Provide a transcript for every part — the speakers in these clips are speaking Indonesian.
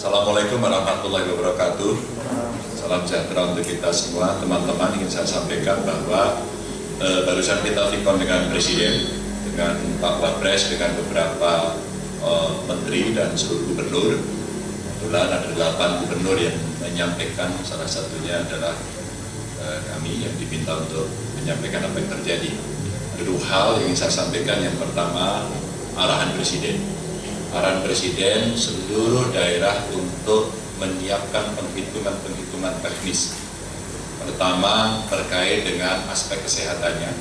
Assalamualaikum warahmatullahi wabarakatuh. Salam sejahtera untuk kita semua. Teman-teman, ingin saya sampaikan bahwa barusan kita telepon dengan Presiden, dengan Pak Wapres, dengan beberapa menteri dan seluruh gubernur. Kebetulan ada 8 gubernur yang menyampaikan, salah satunya adalah kami yang diminta untuk menyampaikan apa yang terjadi. Ada 2 hal yang ingin saya sampaikan. Yang pertama, arahan Presiden. Arahan Presiden seluruh daerah untuk menyiapkan penghitungan teknis. Pertama, terkait dengan aspek kesehatannya.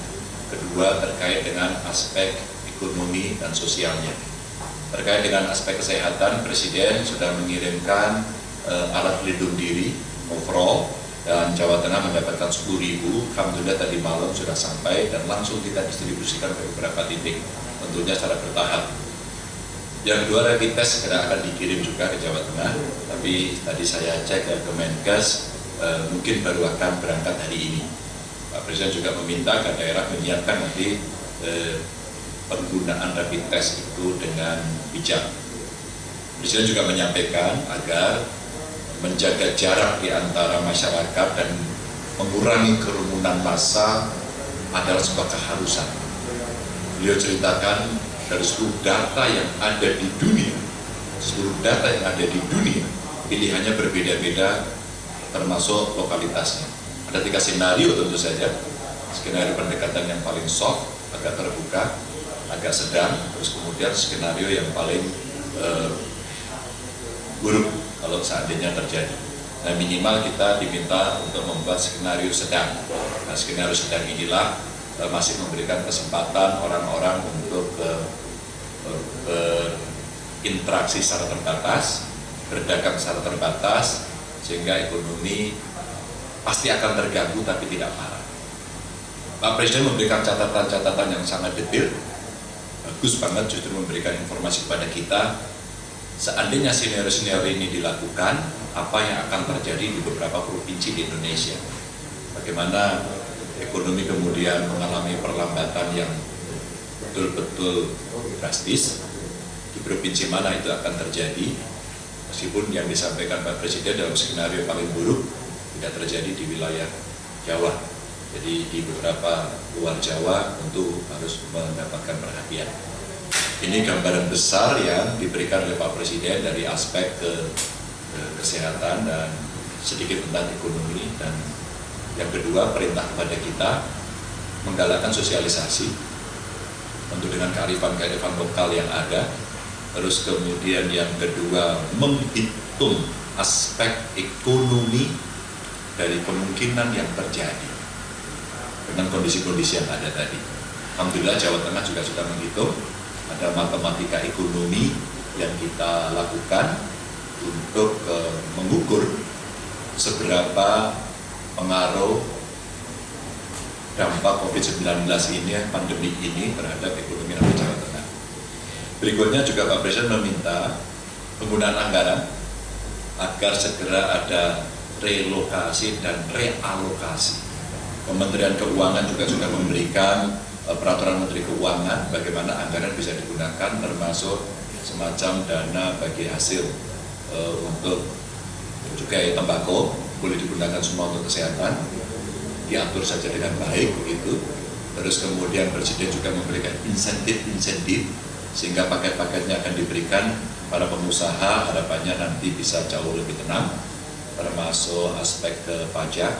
Kedua, terkait dengan aspek ekonomi dan sosialnya. Terkait dengan aspek kesehatan, Presiden sudah mengirimkan alat pelindung diri, overall, dan Jawa Tengah mendapatkan 10.000. Alhamdulillah tadi malam sudah sampai dan langsung kita distribusikan ke beberapa titik, tentunya secara bertahap. Yang kedua, rapid test segera akan dikirim juga ke Jawa Tengah, tapi tadi saya cek ke Kemenkes, mungkin baru akan berangkat hari ini. Pak Presiden juga meminta ke daerah menyiapkan nanti penggunaan rapid test itu dengan bijak. Presiden juga menyampaikan agar menjaga jarak di antara masyarakat dan mengurangi kerumunan massa adalah sebuah keharusan. Beliau ceritakan dari seluruh data yang ada di dunia, pilihannya berbeda-beda termasuk lokalitasnya. Ada 3 skenario tentu saja. Skenario pendekatan yang paling soft, agak terbuka, agak sedang, terus kemudian skenario yang paling buruk kalau seandainya terjadi. Nah, minimal kita diminta untuk membuat skenario sedang. Nah, skenario sedang inilah masih memberikan kesempatan orang-orang untuk berinteraksi secara terbatas, berdagang secara terbatas, sehingga ekonomi pasti akan terganggu tapi tidak parah. Pak Presiden memberikan catatan-catatan yang sangat detail, bagus banget, justru memberikan informasi kepada kita. Seandainya skenario ini dilakukan, apa yang akan terjadi di beberapa provinsi di Indonesia? Bagaimana ekonomi kemudian mengalami perlambatan yang betul-betul drastis, di provinsi mana itu akan terjadi, meskipun yang disampaikan Pak Presiden dalam skenario paling buruk tidak terjadi di wilayah Jawa. Jadi di beberapa luar Jawa tentu harus mendapatkan perhatian. Ini gambaran besar yang diberikan oleh Pak Presiden dari aspek kesehatan dan sedikit tentang ekonomi. Dan yang kedua, perintah kepada kita menggalakkan sosialisasi untuk dengan kearifan-kearifan lokal yang ada. Terus kemudian yang kedua, menghitung aspek ekonomi dari kemungkinan yang terjadi dengan kondisi-kondisi yang ada tadi. Alhamdulillah Jawa Tengah juga sudah menghitung, ada matematika ekonomi yang kita lakukan untuk mengukur seberapa pengaruh dampak COVID-19 ini, pandemi ini terhadap ekonomi rakyat Jawa Tengah. Berikutnya juga Pak Presiden meminta penggunaan anggaran agar segera ada relokasi dan realokasi. Kementerian Keuangan juga sudah memberikan peraturan Menteri Keuangan bagaimana anggaran bisa digunakan, termasuk semacam dana bagi hasil untuk cukai tembakau, boleh digunakan semua untuk kesehatan, diatur saja dengan baik begitu. Terus kemudian Presiden juga memberikan insentif sehingga paket-paketnya akan diberikan para pengusaha, harapannya nanti bisa jauh lebih tenang, termasuk aspek pajak,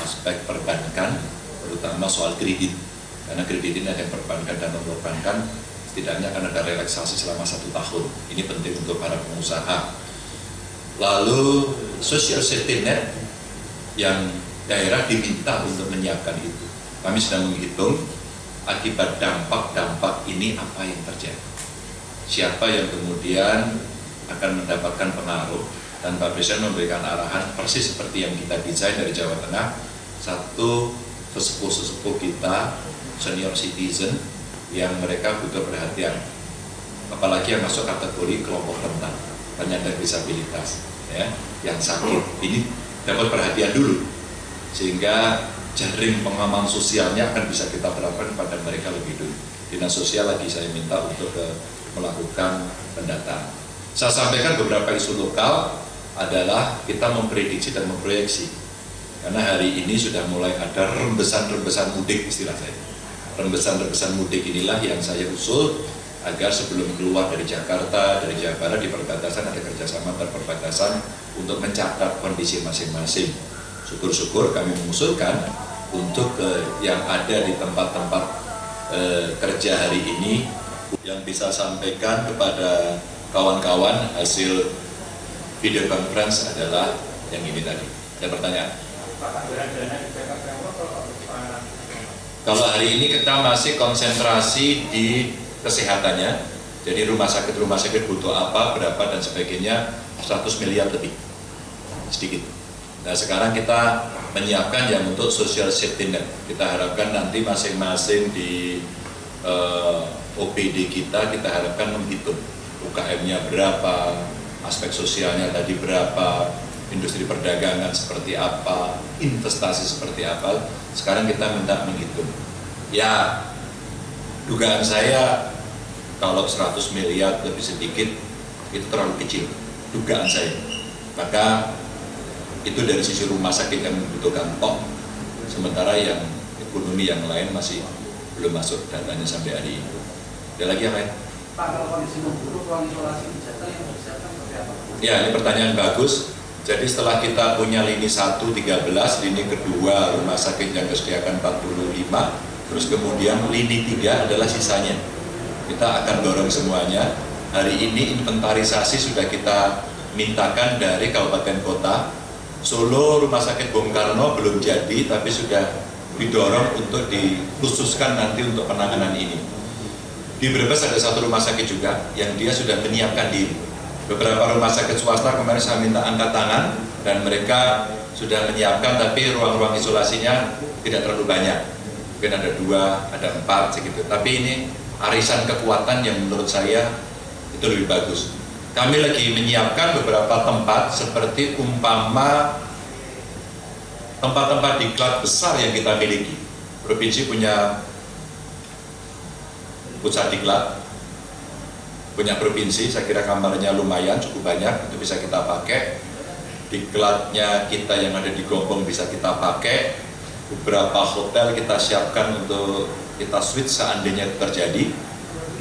aspek perbankan, terutama soal kredit, karena kredit ini ada yang perbankan dan non-perbankan, setidaknya akan ada relaksasi selama 1 tahun. Ini penting untuk para pengusaha. Lalu social safety net yang daerah diminta untuk menyiapkan itu. Kami sedang menghitung akibat dampak-dampak ini apa yang terjadi. Siapa yang kemudian akan mendapatkan pengaruh, dan Pak Presiden memberikan arahan persis seperti yang kita desain dari Jawa Tengah. Satu, sesepuh-sesepuh kita, senior citizen, yang mereka butuh perhatian. Apalagi yang masuk kategori kelompok rentan, penyandang disabilitas, ya, yang sakit. Ini dapat perhatian dulu, sehingga jaring pengaman sosialnya akan bisa kita terapkan pada mereka lebih dulu. Dinas Sosial lagi saya minta untuk melakukan pendataan. Saya sampaikan beberapa isu lokal adalah kita memprediksi dan memproyeksi. Karena hari ini sudah mulai ada rembesan-rembesan mudik istilah saya. Rembesan-rembesan mudik inilah yang saya usul agar sebelum keluar dari Jakarta, dari Jawa Barat di perbatasan ada kerjasama antar perbatasan untuk mencatat kondisi masing-masing. Syukur-syukur kami mengusulkan untuk yang ada di tempat-tempat kerja hari ini yang bisa sampaikan kepada kawan-kawan hasil video conference adalah yang ini tadi. Ada pertanyaan? Kalau hari ini kita masih konsentrasi di kesehatannya, jadi rumah sakit butuh apa, berapa dan sebagainya, 100 miliar lebih, sedikit. Nah sekarang kita menyiapkan yang untuk social safety net. Kita harapkan nanti masing-masing di OPD kita harapkan menghitung UKM-nya berapa, aspek sosialnya tadi berapa, industri perdagangan seperti apa, investasi seperti apa. Sekarang kita minta menghitung. Ya, dugaan saya kalau 100 miliar lebih sedikit itu terlalu kecil, dugaan saya. Maka itu dari sisi rumah sakit yang membutuhkan tok, sementara yang ekonomi yang lain masih belum masuk datanya sampai hari ini. Ada lagi yang lain? Pak, kalau kondisi memburuk, ruang isolasi di Jakarta yang disiapkan seperti apa? Ya, ini pertanyaan bagus. Jadi setelah kita punya lini 1 13, lini kedua rumah sakit yang kesediakan 45, terus kemudian lini 3 adalah sisanya. Kita akan dorong semuanya. Hari ini inventarisasi sudah kita mintakan dari kabupaten kota. Solo rumah sakit Bung Karno belum jadi, tapi sudah didorong untuk dikhususkan nanti untuk penanganan ini. Di Brebes ada satu rumah sakit juga yang dia sudah menyiapkan diri. Beberapa rumah sakit swasta kemarin saya minta angkat tangan dan mereka sudah menyiapkan, tapi ruang-ruang isolasinya tidak terlalu banyak. Mungkin ada 2, ada 4 segitu. Tapi ini arisan kekuatan yang menurut saya itu lebih bagus. Kami lagi menyiapkan beberapa tempat seperti umpama tempat-tempat diklat besar yang kita miliki. Provinsi punya pusat diklat, punya provinsi, saya kira kamarnya lumayan, cukup banyak, itu bisa kita pakai. Diklatnya kita yang ada di Gombong bisa kita pakai. Beberapa hotel kita siapkan untuk kita switch seandainya itu terjadi.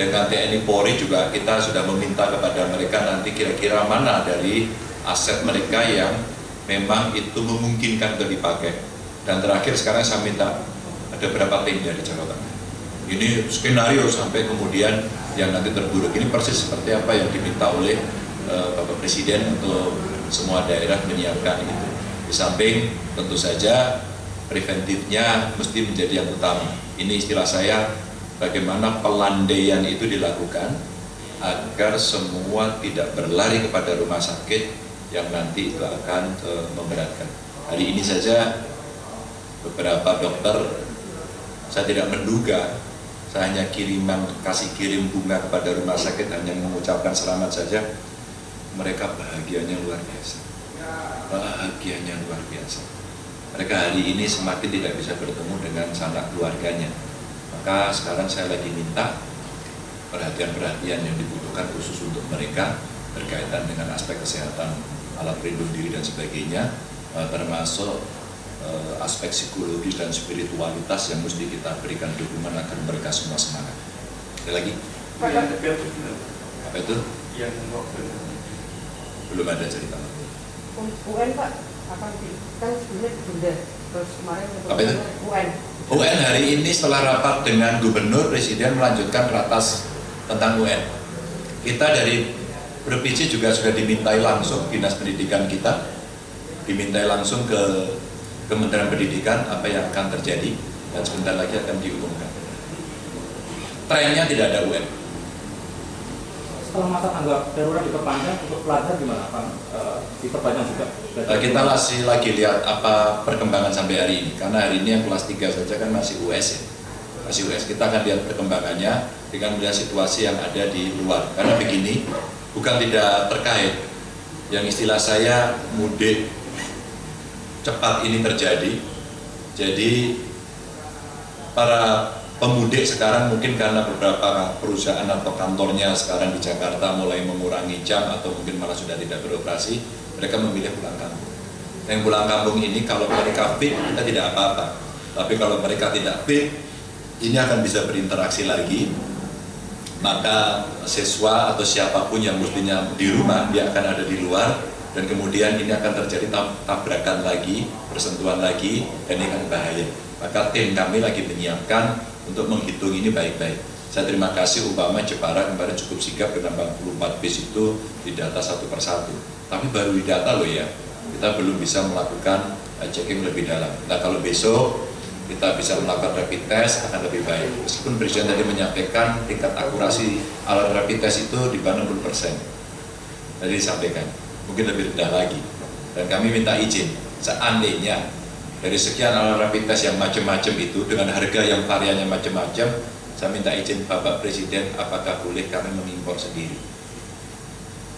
Dengan TNI Polri juga kita sudah meminta kepada mereka nanti kira-kira mana dari aset mereka yang memang itu memungkinkan untuk dipakai. Dan terakhir sekarang saya minta ada berapa tim dari Jawa Tengah. Ini skenario sampai kemudian yang nanti terburuk ini persis seperti apa yang diminta oleh Bapak Presiden untuk semua daerah menyiapkan itu. Di samping tentu saja preventifnya mesti menjadi yang utama. Ini istilah saya, bagaimana pelandaian itu dilakukan agar semua tidak berlari kepada rumah sakit yang nanti itu akan memberatkan. Hari ini saja beberapa dokter, saya tidak menduga, saya hanya kasih kirim bunga kepada rumah sakit, hanya mengucapkan selamat saja, mereka bahagianya luar biasa. Bahagianya luar biasa. Mereka hari ini semakin tidak bisa bertemu dengan sanak keluarganya. Maka sekarang saya lagi minta perhatian-perhatian yang dibutuhkan khusus untuk mereka berkaitan dengan aspek kesehatan, alat pelindung diri dan sebagainya, termasuk aspek psikologi dan spiritualitas yang mesti kita berikan dukungan agar mereka semua semangat. Ada lagi? Apa itu? Yang belum ada cerita. UN Pak, apa sih? Kan sebenarnya ditunda. Terus kemarin apa itu? UN hari ini setelah rapat dengan Gubernur, Presiden melanjutkan ratas tentang UN. Kita dari provinsi juga sudah dimintai langsung, Dinas Pendidikan kita dimintai langsung ke Kementerian Pendidikan apa yang akan terjadi dan sebentar lagi akan diumumkan. Trennya tidak ada UN. Setelah masa tanggap darurat diperpanjang untuk pelajar gimana Pak? Diperpanjang juga? Kita masih lagi lihat apa perkembangan sampai hari ini, karena hari ini yang kelas 3 saja kan masih US ya. Masih US, kita akan lihat perkembangannya dengan melihat situasi yang ada di luar. Karena begini, bukan tidak terkait, yang istilah saya mudik cepat ini terjadi. Jadi para pemudik sekarang mungkin karena beberapa perusahaan atau kantornya sekarang di Jakarta mulai mengurangi jam atau mungkin malah sudah tidak beroperasi, mereka memilih pulang kampung. Yang pulang kampung ini kalau mereka fit, kita tidak apa-apa. Tapi kalau mereka tidak fit, ini akan bisa berinteraksi lagi. Maka siswa atau siapapun yang mestinya di rumah, dia akan ada di luar. Dan kemudian ini akan terjadi tabrakan lagi, bersentuhan lagi, dan ini akan bahaya. Maka tim kami lagi menyiapkan untuk menghitung ini baik-baik. Saya terima kasih umpama Jepara kemarin cukup sigap ke 44 bis itu didata satu persatu. Tapi baru didata loh ya, kita belum bisa melakukan checking lebih dalam. Nah kalau besok kita bisa melakukan rapid test akan lebih baik. Meskipun Presiden tadi menyampaikan tingkat akurasi alat rapid test itu di bawah 60%. Tadi disampaikan, mungkin lebih rendah lagi. Dan kami minta izin, seandainya dari sekian alat rapid test yang macam-macam itu dengan harga yang variannya macam-macam, saya minta izin Bapak Presiden apakah boleh kami mengimpor sendiri.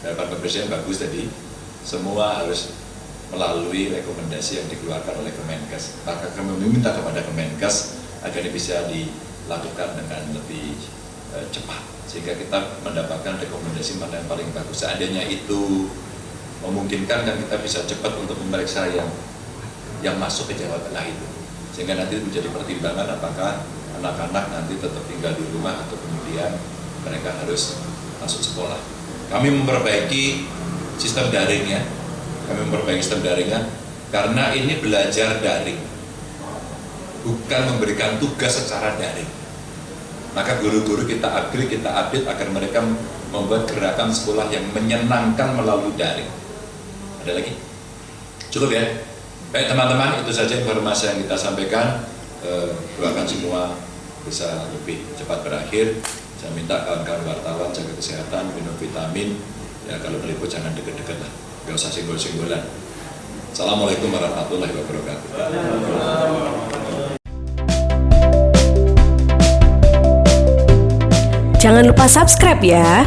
Dan Bapak Presiden bagus tadi, semua harus melalui rekomendasi yang dikeluarkan oleh Kemenkes. Maka kami meminta kepada Kemenkes agar ini bisa dilakukan dengan lebih cepat, sehingga kita mendapatkan rekomendasi mana yang paling bagus. Seandainya itu memungkinkan, kan kita bisa cepat untuk memeriksa yang masuk ke Jawa Tengah itu, sehingga nanti menjadi pertimbangan apakah anak-anak nanti tetap tinggal di rumah atau kemudian mereka harus masuk sekolah. Kami memperbaiki sistem daringnya. Karena ini belajar daring, bukan memberikan tugas secara daring. Maka guru-guru kita upgrade agar mereka membuat gerakan sekolah yang menyenangkan melalui daring. Ada lagi? Cukup ya? Baik teman-teman, itu saja informasi yang kita sampaikan. Doakan semua bisa lebih cepat berakhir. Saya minta kawan-kawan wartawan jaga kesehatan, minum vitamin. Ya kalau meliput jangan deket-deket lah. Gak usah singgol-singgolan. Assalamualaikum warahmatullahi wabarakatuh. Jangan lupa subscribe ya.